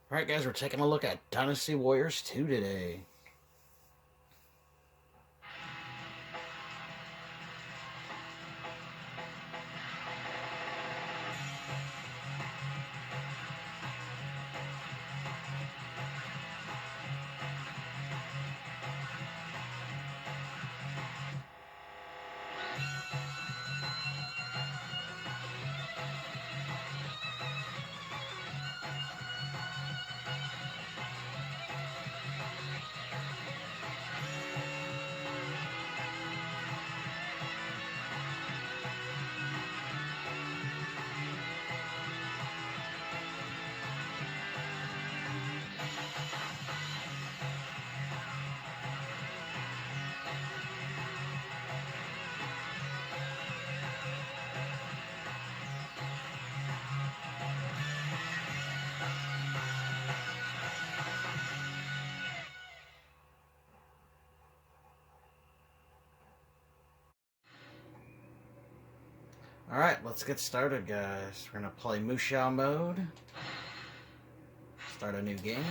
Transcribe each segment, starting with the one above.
Alright guys, we're taking a look at Dynasty Warriors 2 today. Alright, let's get started guys. We're going to play Musou Mode. Start a new game.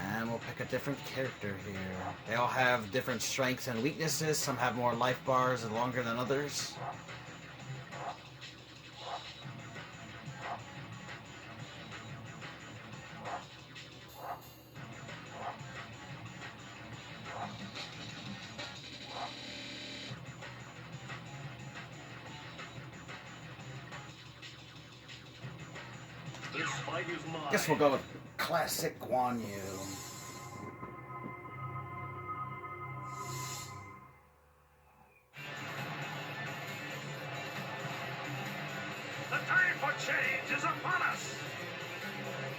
And we'll pick a different character here. They all have different strengths and weaknesses. Some have more life bars and longer than others. Guess we'll go with Classic Guan Yu. The time for change is upon us.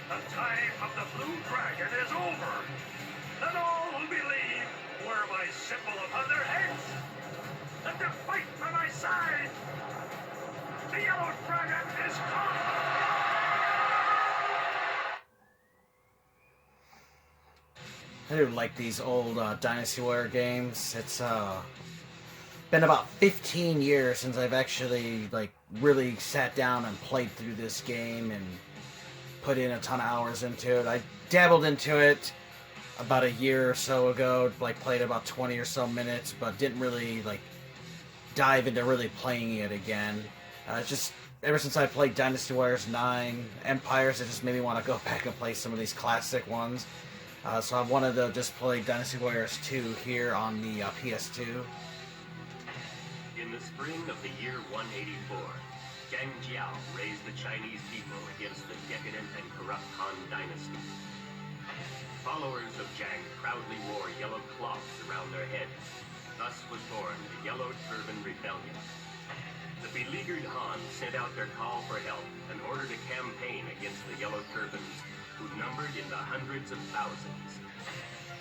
The time of the blue dragon is over. And all who believe wear my symbol upon their heads. And to fight for my side. The yellow dragon is come. I do like these old Dynasty Warrior games. It's been about 15 years since I've actually really sat down and played through this game and put in a ton of hours into it. I dabbled into it about a year or so ago, played about 20 or so minutes, but didn't really dive into really playing it again. Just ever since I played Dynasty Warriors 9 Empires, it just made me want to go back and play some of these classic ones. So I wanted to just play Dynasty Warriors 2 here on the PS2. In the spring of the year 184, Zhang Jiao raised the Chinese people against the decadent and corrupt Han Dynasty. Followers of Zhang proudly wore yellow cloths around their heads. Thus was born the Yellow Turban Rebellion. The beleaguered Han sent out their call for help and ordered a campaign against the Yellow Turbans, who numbered in the hundreds of thousands.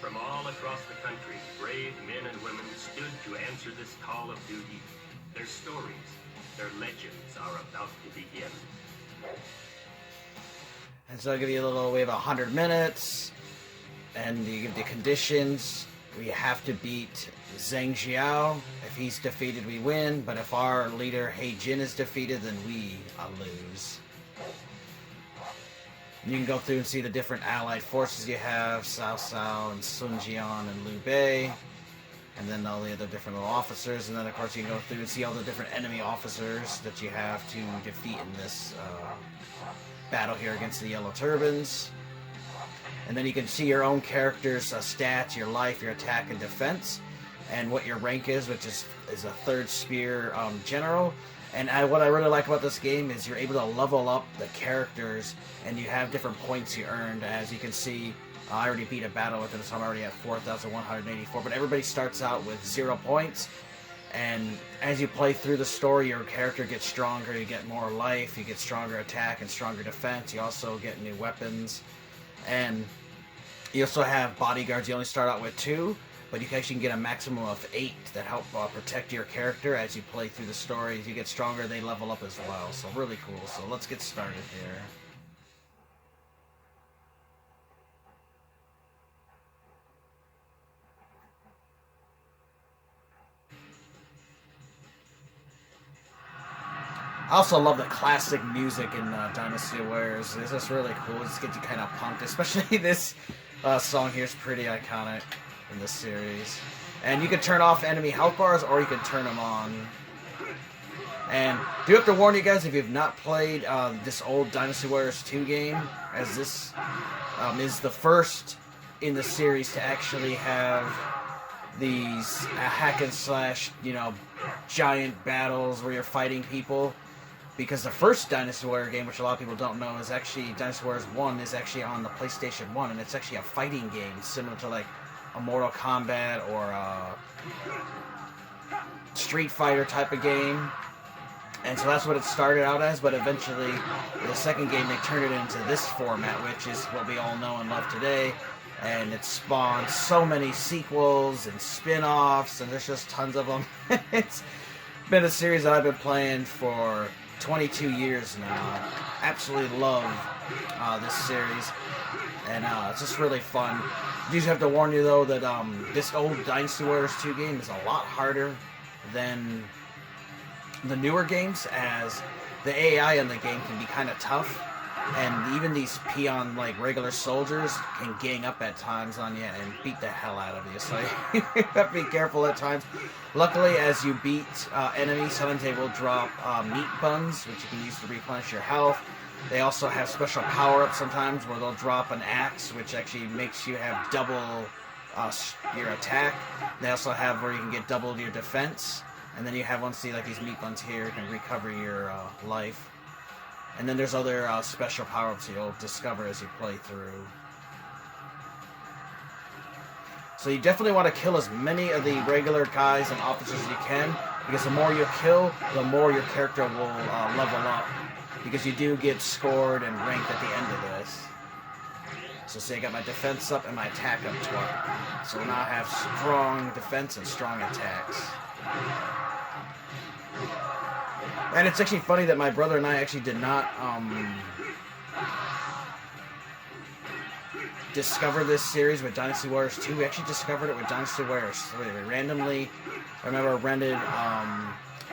From all across the country, brave men and women stood to answer this call of duty. Their stories, their legends are about to begin. And so I'll give you a little, we have 100 minutes, and you give the conditions. We have to beat Zhang Jiao. If he's defeated, we win, but if our leader He Jin is defeated, then we lose. You can go through and see the different allied forces you have, Cao Cao and Sun Jian and Liu Bei, and then all the other different little officers, and then of course you can go through and see all the different enemy officers that you have to defeat in this battle here against the Yellow Turbans. And then you can see your own character's stats, your life, your attack and defense, and what your rank is, which is a third spear general. And what I really like about this game is you're able to level up the characters, and you have different points you earned. As you can see, I already beat a battle with him, so I'm already at 4,184. But everybody starts out with 0 points, and as you play through the story, your character gets stronger. You get more life, you get stronger attack and stronger defense. You also get new weapons, and you also have bodyguards. You only start out with 2. But you can actually get a maximum of 8 that help protect your character as you play through the story. As you get stronger, they level up as well. So really cool. So let's get started here. I also love the classic music in Dynasty Warriors. It's just really cool. It just gets you kind of pumped. Especially this song here is pretty iconic in this series. And you can turn off enemy health bars or you can turn them on. And do have to warn you guys, if you've not played this old Dynasty Warriors 2 game, as this is the first in the series to actually have these hack and slash, you know, giant battles where you're fighting people. Because the first Dynasty Warrior game, which a lot of people don't know, is actually Dynasty Warriors 1 is actually on the PlayStation 1, and it's actually a fighting game similar to like a Mortal Kombat or a Street Fighter type of game. And so that's what it started out as, but eventually the second game they turned it into this format, which is what we all know and love today. And it spawned so many sequels and spin-offs, and there's just tons of them. It's been a series that I've been playing for 22 years now. Absolutely love this series, and it's just really fun. I do have to warn you though that this old Dynasty Warriors 2 game is a lot harder than the newer games, as the AI in the game can be kind of tough, and even these peon like regular soldiers can gang up at times on you and beat the hell out of you, so you have to be careful at times. Luckily, as you beat enemies, sometimes they will drop meat buns, which you can use to replenish your health. They also have special power-ups sometimes where they'll drop an axe, which actually makes you have double your attack. They also have where you can get double your defense. And then you have one, see, like these meat buns here, you can recover your life. And then there's other special power-ups you'll discover as you play through. So you definitely want to kill as many of the regular guys and officers as you can, because the more you kill, the more your character will level up. Because you do get scored and ranked at the end of this. So say I got my defense up and my attack up 12. So now I have strong defense and strong attacks. And it's actually funny that my brother and I actually did not discover this series with Dynasty Warriors 2. We actually discovered it with Dynasty Warriors 3. We randomly, I remember, rented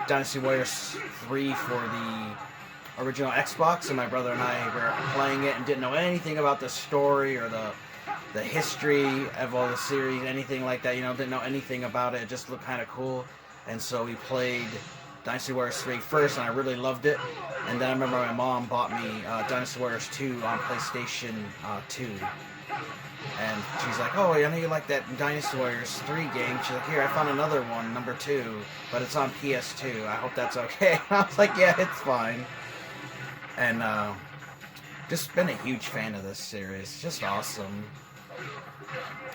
Dynasty Warriors 3 for the original Xbox, and my brother and I were playing it and didn't know anything about the story or the history of all the series, anything like that. You know, didn't know anything about it. It just looked kind of cool. And so we played Dynasty Warriors 3 first, and I really loved it. And then I remember my mom bought me Dynasty Warriors 2 on PlayStation 2. And she's like, oh, I know you like that Dynasty Warriors 3 game. She's like, here, I found another one, number 2, but it's on PS2. I hope that's okay. And I was like, yeah, it's fine. And just been a huge fan of this series. Just awesome.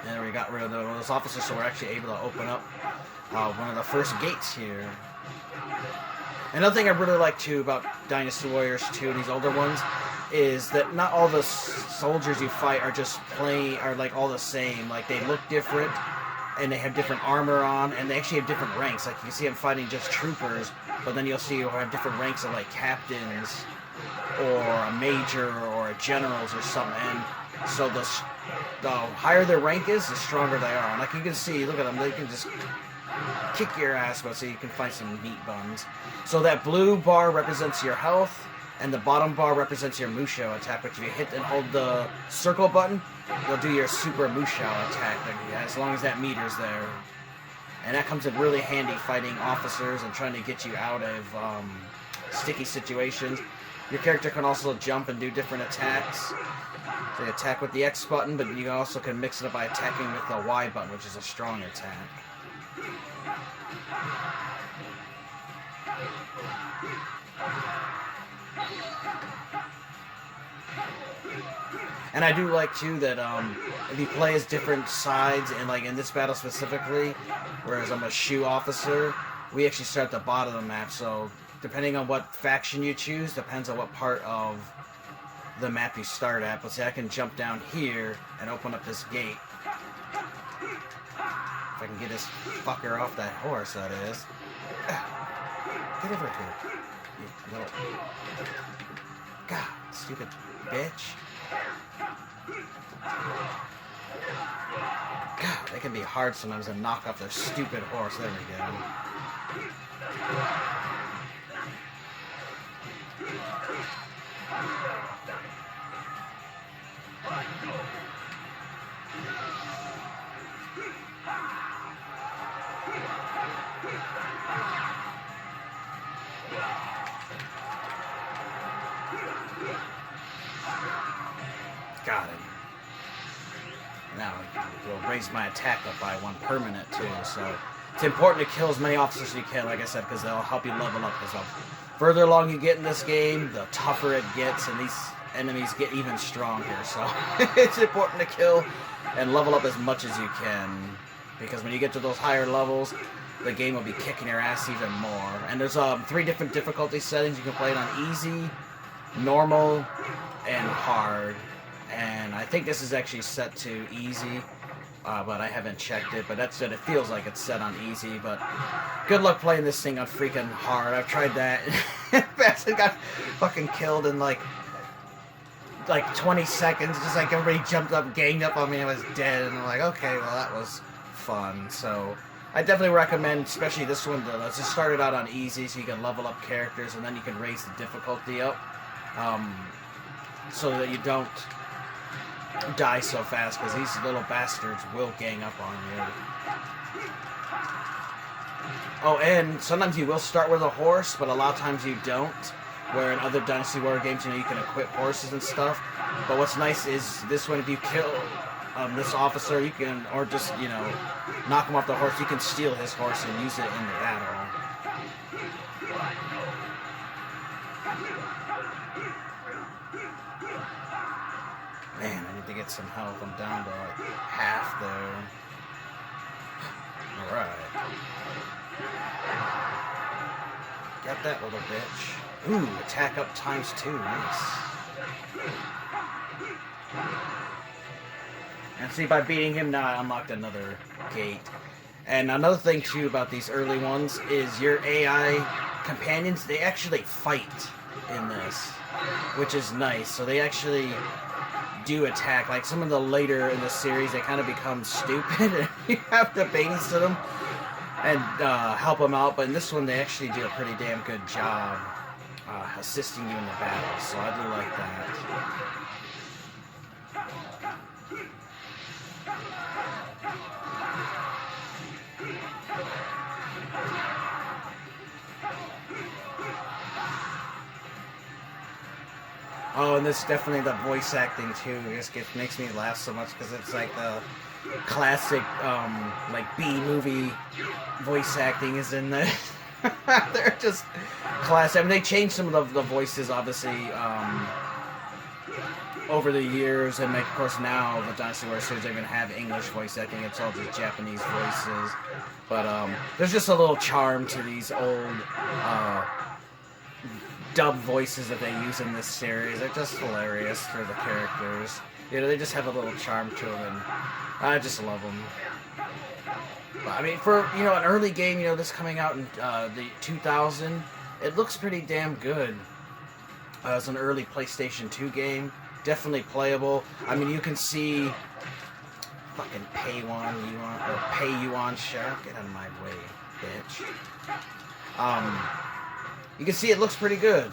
And we got rid of those officers, so we're actually able to open up one of the first gates here. Another thing I really like too about Dynasty Warriors 2, these older ones, is that not all the soldiers you fight are just are like all the same. Like, they look different, and they have different armor on, and they actually have different ranks. Like, you can see them fighting just troopers, but then you'll see you'll have different ranks of like captains, or a major, or a generals, or something. And so the higher their rank is, the stronger they are. And like you can see, look at them, they can just kick your ass, but so you can find some meat buns. So that blue bar represents your health, and the bottom bar represents your Musou attack, which if you hit and hold the circle button, you'll do your super Musou attack, as long as that meter's there. And that comes in really handy fighting officers and trying to get you out of sticky situations. Your character can also jump and do different attacks. So you attack with the X button, but you also can mix it up by attacking with the Y button, which is a strong attack. And I do like too that if you play as different sides, and like in this battle specifically, whereas I'm a shoe officer, we actually start at the bottom of the map, so depending on what faction you choose, depends on what part of the map you start at. But see, I can jump down here and open up this gate. If I can get this fucker off that horse, that is. Get over here. You little... God, stupid bitch. God, they can be hard sometimes to knock off their stupid horse. There we go. Got him. Now we'll raise my attack up by 1 permanent too, so it's important to kill as many officers as you can, like I said, because they'll help you level up. Because the further along you get in this game, the tougher it gets, and these enemies get even stronger. So it's important to kill and level up as much as you can, because when you get to those higher levels, the game will be kicking your ass even more. And there's 3 different difficulty settings. You can play it on easy, normal, and hard. And I think this is actually set to easy, but I haven't checked it. But that's it. It feels like it's set on easy. But good luck playing this thing on freaking hard. I've tried that. Bastard got fucking killed in like 20 seconds. Just like everybody jumped up, ganged up on me, and I was dead. And I'm like, okay, well that was fun. So I definitely recommend, especially this one, to let's just start it out on easy so you can level up characters, and then you can raise the difficulty up, so that you don't die so fast, because these little bastards will gang up on you. Oh, and sometimes you will start with a horse, but a lot of times you don't, where in other Dynasty Warrior games, you can equip horses and stuff. But what's nice is this one, if you kill this officer, you can, or just, knock him off the horse, you can steal his horse and use it in the battle. Man, I need to get some health. I'm down to like half there. Alright. Got that little bitch. Ooh, attack up ×2. Nice. And see, by beating him now, I unlocked another gate. And another thing, too, about these early ones is your AI companions, they actually fight in this, which is nice. So they actually do attack. Like some of the later in the series, they kind of become stupid, and you have to babysit them and help them out. But in this one, they actually do a pretty damn good job assisting you in the battle. So I do like that. Oh, and this definitely the voice acting too. It just makes me laugh so much because it's like the classic like B-movie voice acting is in there. They're just classic. I mean, they changed some of the voices obviously over the years, and of course now the Dynasty Warriors series don't even have English voice acting. It's all just Japanese voices. But there's just a little charm to these old dub voices that they use in this series. They're just hilarious for the characters. They just have a little charm to them, and I just love them. But, I mean, for an early game, this coming out in the 2000, it looks pretty damn good. It's an early PlayStation 2 game, definitely playable. I mean, you can see fucking pay Yuan Shao. Get out of my way, bitch. You can see it looks pretty good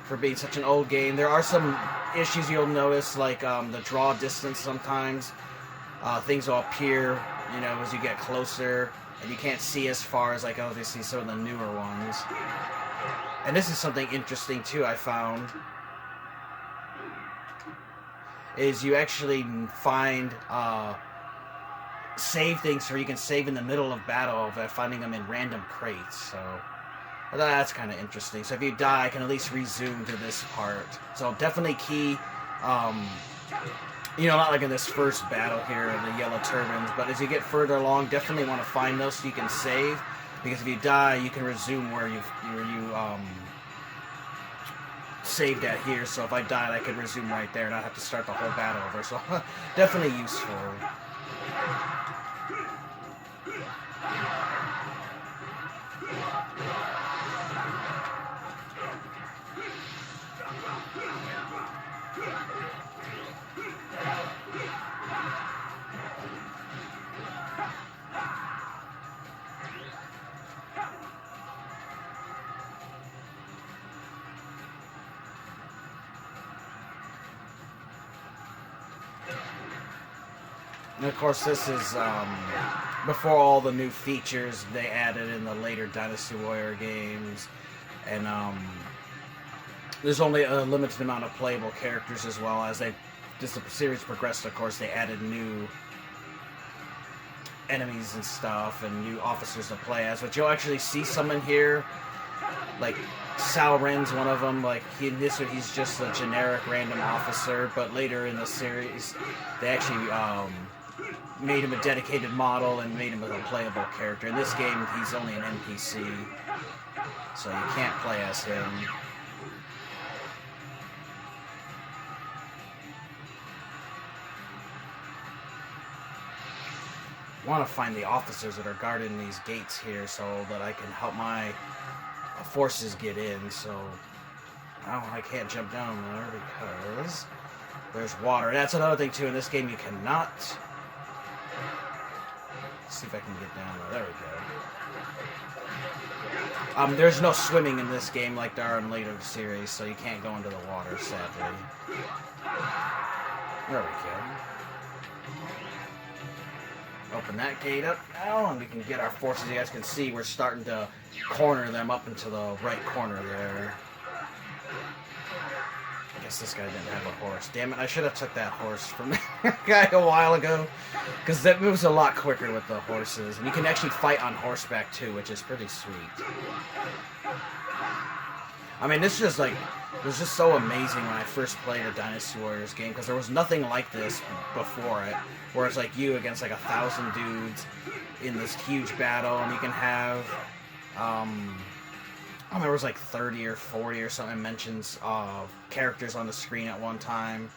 for being such an old game. There are some issues you'll notice, like the draw distance sometimes. Things will appear, as you get closer, and you can't see as far as, like, obviously some of the newer ones. And this is something interesting, too, I found, is you actually find save things where you can save in the middle of battle by finding them in random crates, so that's kind of interesting. So if you die, I can at least resume to this part. So definitely key, not like in this first battle here of the Yellow Turbans, but as you get further along, definitely want to find those so you can save, because if you die, you can resume where you saved at here. So if I died, I could resume right there and not have to start the whole battle over. So definitely useful. And of course, this is before all the new features they added in the later Dynasty Warrior games. And there's only a limited amount of playable characters as well. As the series progressed, of course, they added new enemies and stuff and new officers to play as. But you'll actually see some in here, like Sao Ren's one of them. Like he's just a generic random officer, but later in the series, they actually made him a dedicated model and made him a playable character. In this game, he's only an NPC, so you can't play as him. I want to find the officers that are guarding these gates here so that I can help my forces get in. So I can't jump down there because there's water. That's another thing too. In this game, you cannot. Let's see if I can get down there. There we go. There's no swimming in this game like there are in later series, so you can't go into the water, sadly. There we go. Open that gate up now, and we can get our forces. You guys can see we're starting to corner them up into the right corner there. I guess this guy didn't have a horse. Damn it, I should have took that horse from that guy a while ago, because that moves a lot quicker with the horses. And you can actually fight on horseback too, which is pretty sweet. I mean, this just it was just so amazing when I first played a Dynasty Warriors game, because there was nothing like this before it, where it's like you against like 1,000 dudes in this huge battle, and you can have, I don't remember, it was like 30 or 40 or something mentions of characters on the screen at one time.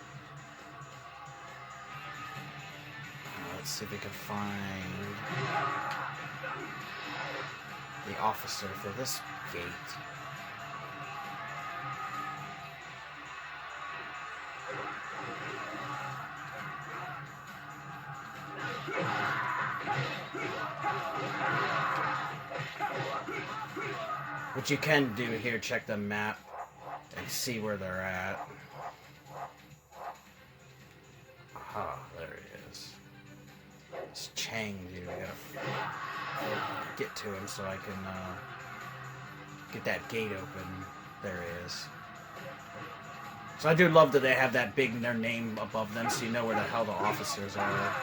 Let's see if we can find the officer for this gate. What you can do here, check the map and see where they're at. Aha, there he is. It's Chang, dude. I gotta get to him so I can get that gate open. There he is. So I do love that they have that big their name above them, so you know where the hell the officers are.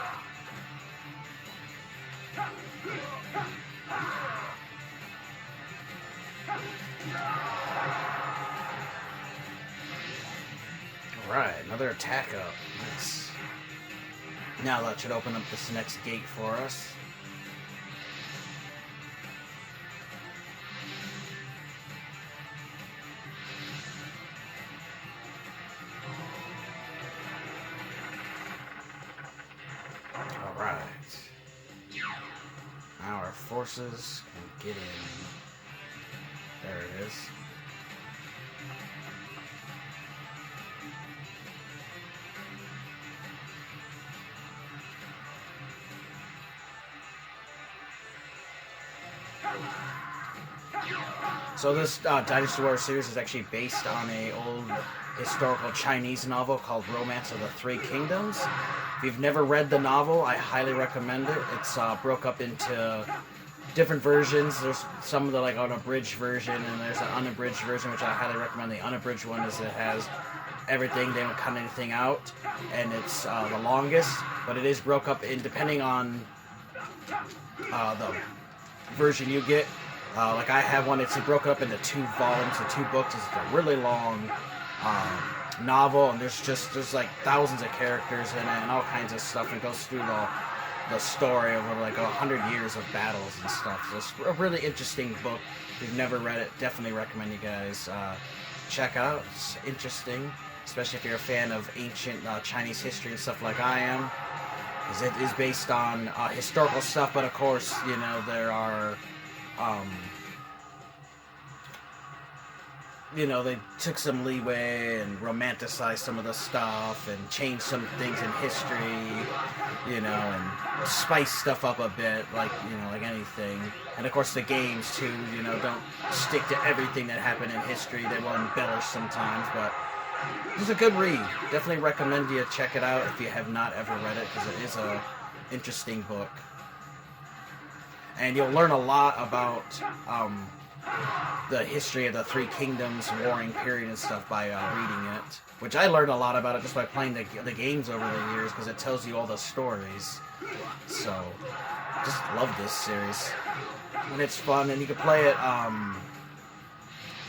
Alright, another attack up. Nice. Now that should open up this next gate for us. Alright. Now our forces can get in. There it is. So this Dynasty Warriors series is actually based on an old historical Chinese novel called Romance of the Three Kingdoms. If you've never read the novel, I highly recommend it. It's broke up into different versions. There's some of the like unabridged version, and there's an unabridged version, which I highly recommend. The unabridged one is it has everything, they don't cut anything out, and it's the longest, but it is broke up in depending on the version you get. Like I have one, it's broken up into 2 volumes or 2 books. It's a really long novel, and there's like thousands of characters in it and all kinds of stuff. It goes through the story over like 100 years of battles and stuff. So it's a really interesting book. If you've never read it, definitely recommend you guys check out. It's interesting, especially if you're a fan of ancient Chinese history and stuff like I am. Because it is based on historical stuff, but of course, you know, there are you know, they took some leeway and romanticized some of the stuff and changed some things in history, you know, and spiced stuff up a bit, like, you know, like anything. And of course the games too, you know, don't stick to everything that happened in history. They will embellish sometimes, but it's a good read. Definitely recommend you check it out if you have not ever read it, because it is a interesting book. And you'll learn a lot about the history of the Three Kingdoms, warring period and stuff by reading it. Which I learned a lot about it just by playing the games over the years, because it tells you all the stories. So, just love this series. And it's fun, and you can play it,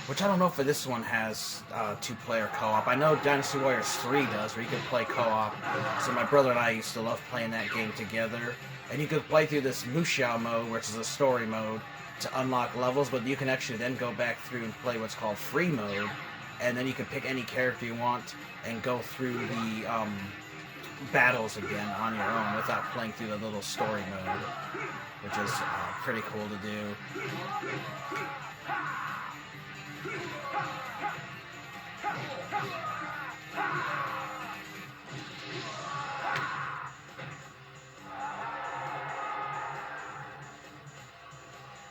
which I don't know if this one has 2-player co-op. I know Dynasty Warriors 3 does, where you can play co-op. So my brother and I used to love playing that game together. And you could play through this Musou mode, which is a story mode, to unlock levels, but you can actually then go back through and play what's called free mode, and then you can pick any character you want and go through the battles again on your own without playing through the little story mode, which is pretty cool to do.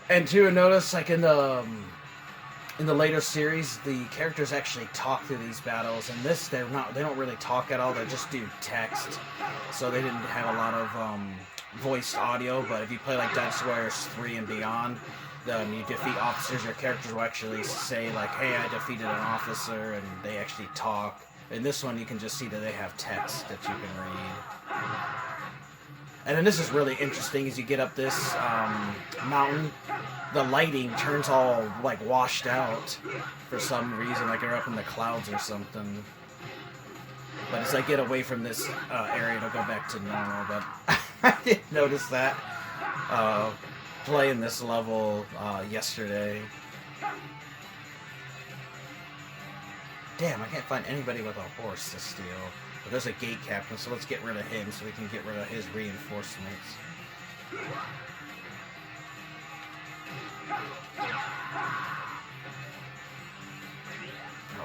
And to notice, like in the later series, the characters actually talk through these battles. In this, they don't really talk at all. They just do text. So they didn't have a lot of voiced audio. But if you play like Dynasty Warriors 3 and beyond, you defeat officers, your characters will actually say like, "Hey, I defeated an officer," and they actually talk. In this one, you can just see that they have text that you can read. And then this is really interesting. As you get up this mountain, the lighting turns all like washed out for some reason, like you're up in the clouds or something. But as I get away from this area, it'll go back to normal. But I didn't notice that playing this level yesterday. Damn, I can't find anybody with a horse to steal. But there's a gate captain, so let's get rid of him so we can get rid of his reinforcements.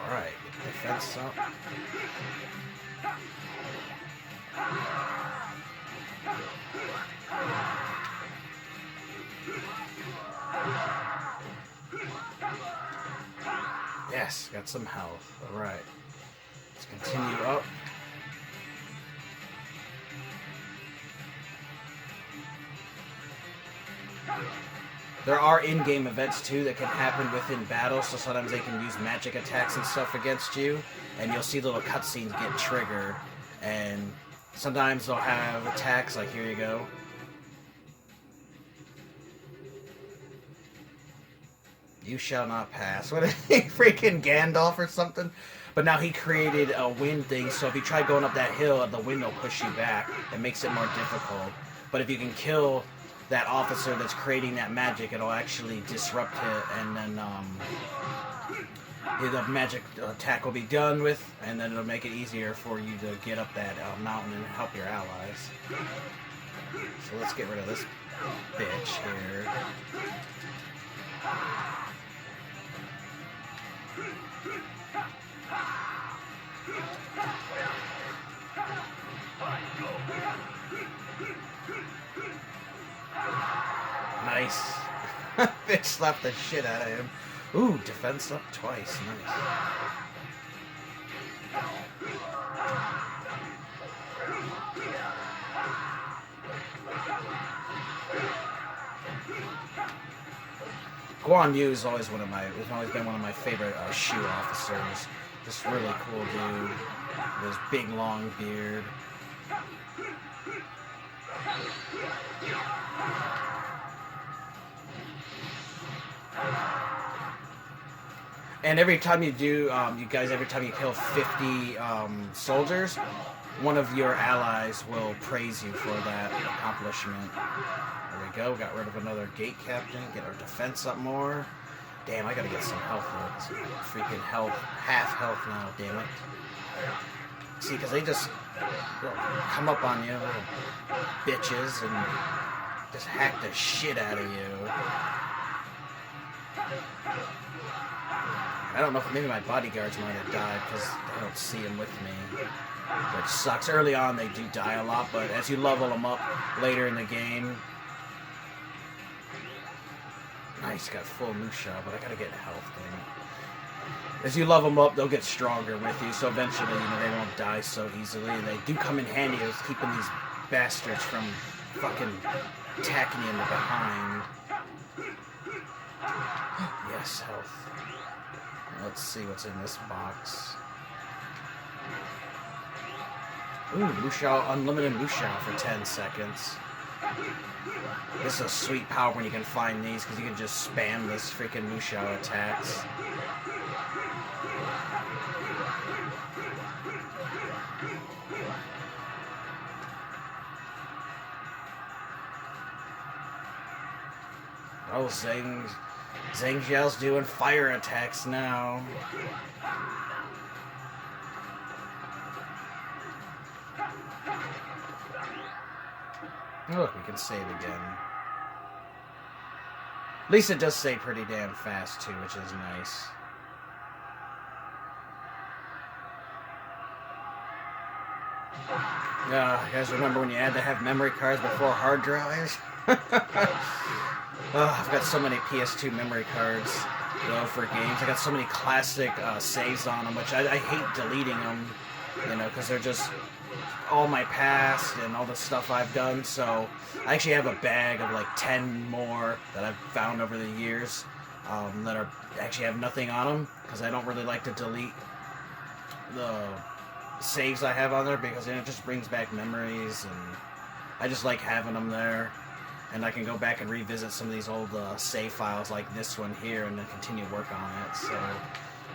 Alright, get the fence up. Yes, got some health. Alright. Let's continue up. There are in-game events too that can happen within battles, so sometimes they can use magic attacks and stuff against you, and you'll see little cutscenes get triggered, and sometimes they'll have attacks like, here you go. You shall not pass. What is he, freaking Gandalf or something? But now he created a wind thing, so if you try going up that hill, the wind will push you back. It makes it more difficult. But if you can kill that officer that's creating that magic, it'll actually disrupt it, and then the magic attack will be done with, and then it'll make it easier for you to get up that mountain and help your allies. So let's get rid of this bitch here. Nice. Bitch slapped the shit out of him. Ooh, defense up twice. Nice. Guan Yu is always been one of my favorite Shu officers. Just really cool dude. With his big long beard. And every time you do, every time you kill 50 soldiers, one of your allies will praise you for that accomplishment. There we go, got rid of another gate captain, get our defense up more. Damn, I gotta get some health though. Freaking health, half health now, damn it. See, because they just come up on you, little bitches, and just hack the shit out of you. I don't know if maybe my bodyguards might have died because I don't see them with me. Which sucks. Early on they do die a lot, but as you level them up later in the game... Nice, got full Musou, but I gotta get health thing. As you level them up, they'll get stronger with you, so eventually, they won't die so easily. And they do come in handy as keeping these bastards from fucking attacking you in the behind. Yes, health. Let's see what's in this box. Ooh, Musou, unlimited Musou for 10 seconds. This is a sweet power when you can find these, because you can just spam this freaking Musou attacks. Oh, Zhang Jiao's doing fire attacks now. Look, we can save again. At least it does save pretty damn fast, too, which is nice. You guys remember when you had to have memory cards before hard drives? I've got so many PS2 memory cards, you know, for games. I got so many classic saves on them, which I hate deleting them, you know, because they're just all my past and all the stuff I've done. So I actually have a bag of like 10 more that I've found over the years that are actually have nothing on them, because I don't really like to delete the saves I have on there, because it just brings back memories, and I just like having them there. And I can go back and revisit some of these old save files like this one here and then continue work on it. So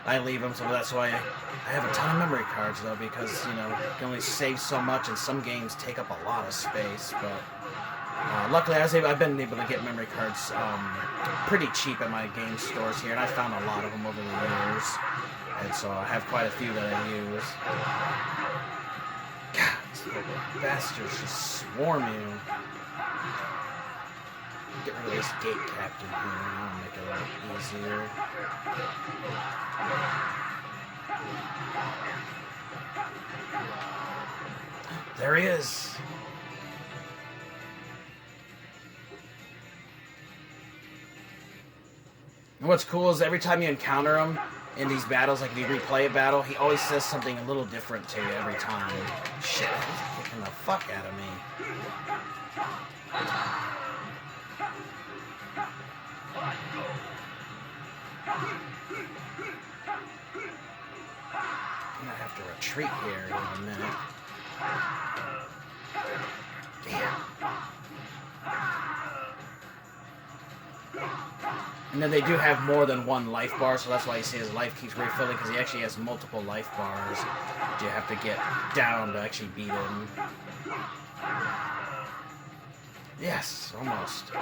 I leave them, so that's why I have a ton of memory cards, though, because, you know, you can only save so much, and some games take up a lot of space. But luckily, I've been able to get memory cards pretty cheap at my game stores here, and I found a lot of them over the years. And so I have quite a few that I use. God, these little bastards just swarm you. Get rid of this gate captain here, and that'll make it a little easier. There he is! And what's cool is every time you encounter him in these battles, like if you replay a battle, he always says something a little different to you every time. Shit, he's kicking the fuck out of me. I'm gonna have to retreat here in a minute. Damn. And then they do have more than one life bar, so that's why you see his life keeps refilling, because he actually has multiple life bars that you have to get down to actually beat him. Yes, almost.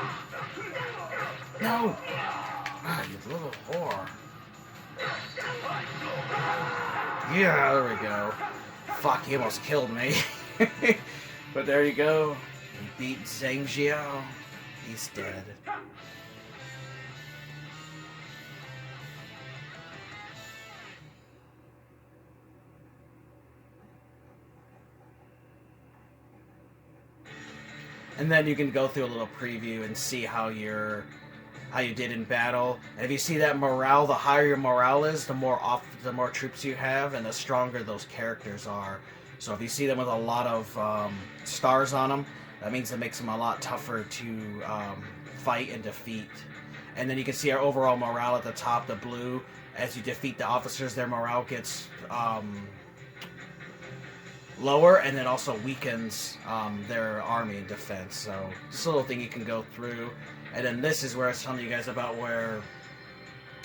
No! Ah, you little whore. Yeah, there we go. Fuck, he almost killed me. But there you go. He beat Zhang Jiao. He's dead. And then you can go through a little preview and see how you did in battle. And if you see that morale, the higher your morale is, the more troops you have, and the stronger those characters are. So if you see them with a lot of stars on them, that means it makes them a lot tougher to fight and defeat. And then you can see our overall morale at the top, the blue. As you defeat the officers, their morale gets lower, and then also weakens their army and defense. So just a little thing you can go through. And then this is where I was telling you guys about, where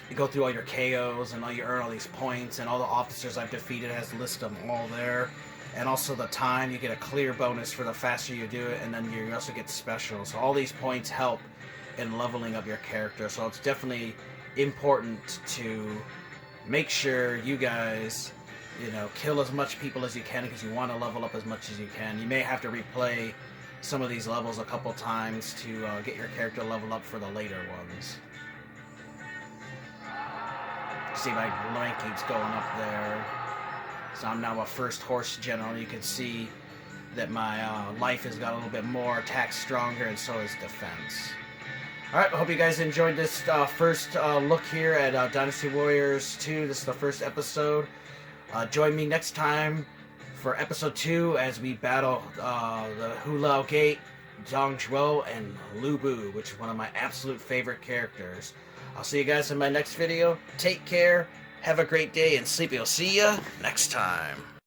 you go through all your KOs and you earn all these points, and all the officers I've defeated has listed them all there. And also the time, you get a clear bonus for the faster you do it, and then you also get special. So all these points help in leveling up your character. So it's definitely important to make sure you guys, you know, kill as much people as you can, because you want to level up as much as you can. You may have to replay some of these levels a couple times to get your character level up for the later ones. See, my rank keeps going up there. So I'm now a first horse general. You can see that my life has got a little bit more, attack stronger, and so is defense. Alright, I hope you guys enjoyed this first look here at Dynasty Warriors 2. This is the first episode. Join me next time for episode 2 as we battle the Hulao Gate, Zhang Zhuo, and Lu Bu, which is one of my absolute favorite characters. I'll see you guys in my next video. Take care, have a great day, and sleep. We'll see you next time.